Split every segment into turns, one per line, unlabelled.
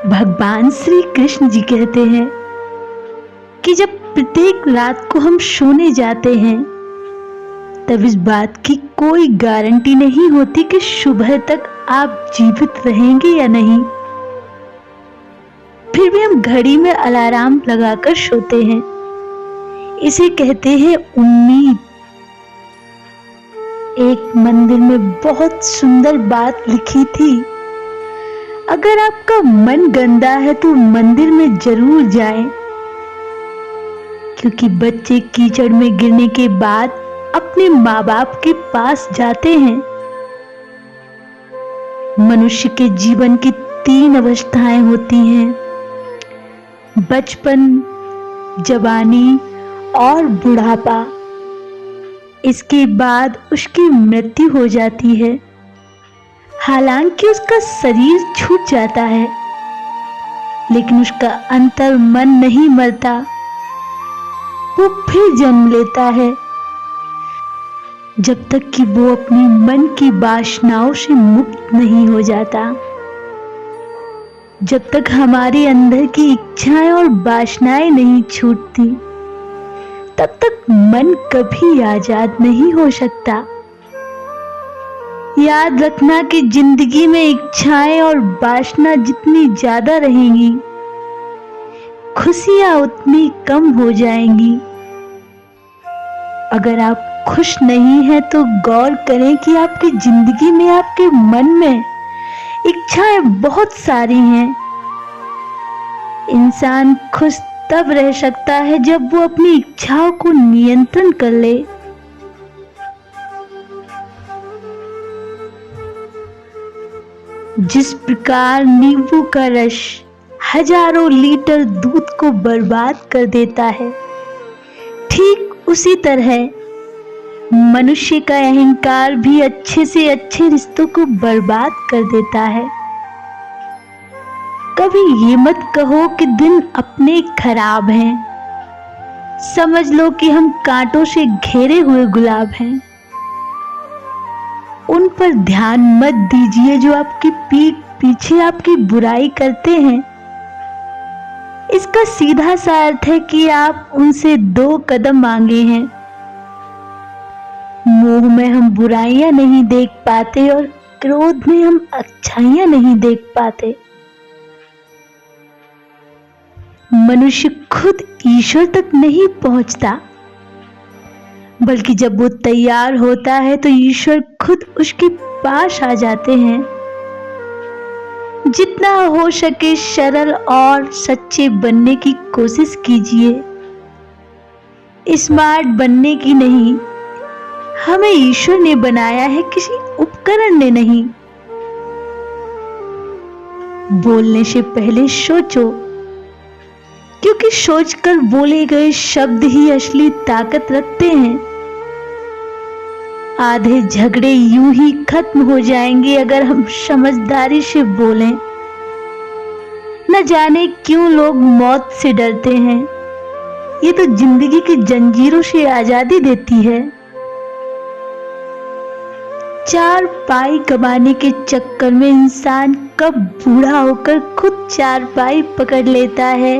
भगवान श्री कृष्ण जी कहते हैं कि जब प्रत्येक रात को हम सोने जाते हैं तब इस बात की कोई गारंटी नहीं होती कि सुबह तक आप जीवित रहेंगे या नहीं। फिर भी हम घड़ी में अलार्म लगाकर सोते हैं। इसे कहते हैं उम्मीद। एक मंदिर में बहुत सुंदर बात लिखी थी, अगर आपका मन गंदा है तो मंदिर में जरूर जाएं, क्योंकि बच्चे कीचड़ में गिरने के बाद अपने माँ बाप के पास जाते हैं। मनुष्य के जीवन की 3 अवस्थाएं होती हैं, बचपन, जवानी और बुढ़ापा। इसके बाद उसकी मृत्यु हो जाती है। हालांकि उसका शरीर छूट जाता है, लेकिन उसका अंतर मन नहीं मरता, वो फिर जन्म लेता है। जब तक कि वो अपनी मन की वासनाओं से मुक्त नहीं हो जाता, जब तक हमारे अंदर की इच्छाएं और वासनाएं नहीं छूटती, तब तक मन कभी आजाद नहीं हो सकता। याद रखना कि जिंदगी में इच्छाएं और वासना जितनी ज्यादा रहेंगी, खुशियां उतनी कम हो जाएंगी। अगर आप खुश नहीं हैं तो गौर करें कि आपकी जिंदगी में, आपके मन में इच्छाएं बहुत सारी हैं। इंसान खुश तब रह सकता है जब वो अपनी इच्छाओं को नियंत्रण कर ले। जिस प्रकार नींबू का रस हजारों लीटर दूध को बर्बाद कर देता है, ठीक उसी तरह मनुष्य का अहंकार भी अच्छे से अच्छे रिश्तों को बर्बाद कर देता है। कभी ये मत कहो कि दिन अपने खराब हैं। समझ लो कि हम कांटों से घेरे हुए गुलाब हैं। उन पर ध्यान मत दीजिए जो आपकी पीठ पीछे आपकी बुराई करते हैं। इसका सीधा सा अर्थ है कि आप उनसे 2 कदम आगे हैं। मोह में हम बुराइयां नहीं देख पाते और क्रोध में हम अच्छाइयां नहीं देख पाते। मनुष्य खुद ईश्वर तक नहीं पहुंचता, बल्कि जब वो तैयार होता है तो ईश्वर खुद उसके पास आ जाते हैं। जितना हो सके सरल और सच्चे बनने की कोशिश कीजिए। स्मार्ट बनने की नहीं, हमें ईश्वर ने बनाया है, किसी उपकरण ने नहीं। बोलने से पहले सोचो, क्योंकि सोचकर बोले गए शब्द ही असली ताकत रखते हैं। आधे झगड़े यूं ही खत्म हो जाएंगे अगर हम समझदारी से बोलें। न जाने क्यों लोग मौत से डरते हैं, ये तो जिंदगी की जंजीरों से आजादी देती है। 4 पाई कमाने के चक्कर में इंसान कब बूढ़ा होकर खुद 4 पाई पकड़ लेता है,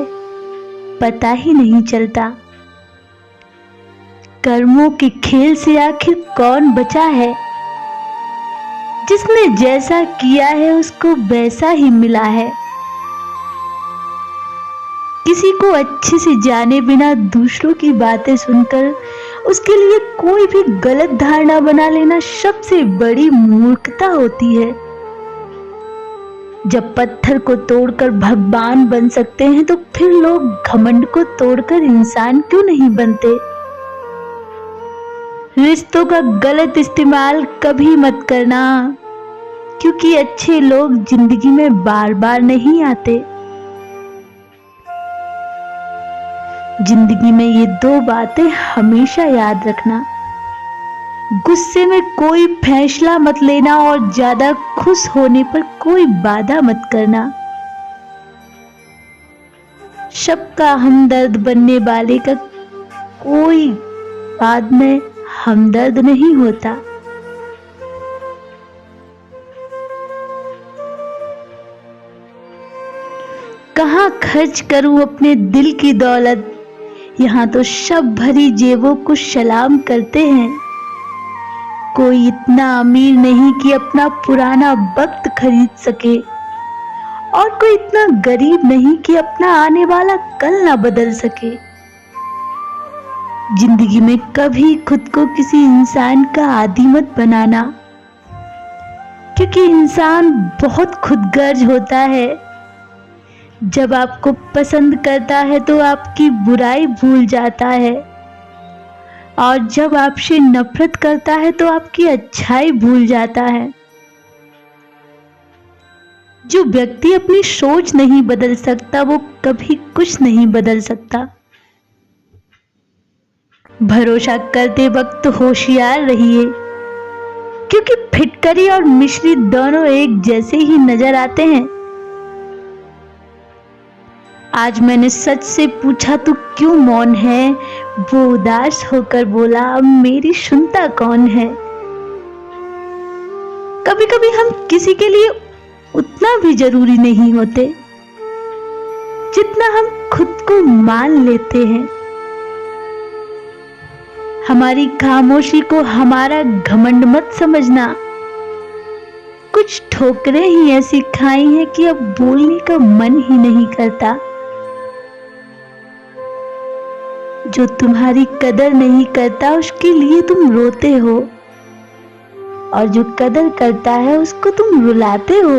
पता ही नहीं चलता। कर्मों के खेल से आखिर कौन बचा है? जिसने जैसा किया है उसको वैसा ही मिला है। किसी को अच्छे से जाने बिना दूसरों की बातें सुनकर उसके लिए कोई भी गलत धारणा बना लेना सबसे बड़ी मूर्खता होती है। जब पत्थर को तोड़कर भगवान बन सकते हैं तो फिर लोग घमंड को तोड़कर इंसान क्यों नहीं बनते? रिश्तों का गलत इस्तेमाल कभी मत करना, क्योंकि अच्छे लोग जिंदगी में बार बार नहीं आते। जिंदगी में ये 2 बातें हमेशा याद रखना। गुस्से में कोई फैसला मत लेना और ज्यादा खुश होने पर कोई वादा मत करना। सबका हमदर्द बनने वाले का कोई बाद में हमदर्द नहीं होता। कहाँ खर्च करूं अपने दिल की दौलत, यहाँ तो शब भरी जेबों को सलाम करते हैं। कोई इतना अमीर नहीं कि अपना पुराना वक्त खरीद सके, और कोई इतना गरीब नहीं कि अपना आने वाला कल ना बदल सके। जिंदगी में कभी खुद को किसी इंसान का आदी मत बनाना, क्योंकि इंसान बहुत खुदगर्ज होता है। जब आपको पसंद करता है तो आपकी बुराई भूल जाता है, और जब आपसे नफरत करता है तो आपकी अच्छाई भूल जाता है। जो व्यक्ति अपनी सोच नहीं बदल सकता वो कभी कुछ नहीं बदल सकता। भरोसा करते वक्त होशियार रहिए, क्योंकि फिटकरी और मिश्री दोनों एक जैसे ही नजर आते हैं। आज मैंने सच से पूछा तू क्यों मौन है, वो उदास होकर बोला अब मेरी सुनता कौन है। कभी कभी हम किसी के लिए उतना भी जरूरी नहीं होते जितना हम खुद को मान लेते हैं। हमारी खामोशी को हमारा घमंड मत समझना। कुछ ठोकरें ही ऐसी खाई हैं कि अब बोलने का मन ही नहीं करता। जो तुम्हारी कदर नहीं करता उसके लिए तुम रोते हो, और जो कदर करता है उसको तुम रुलाते हो।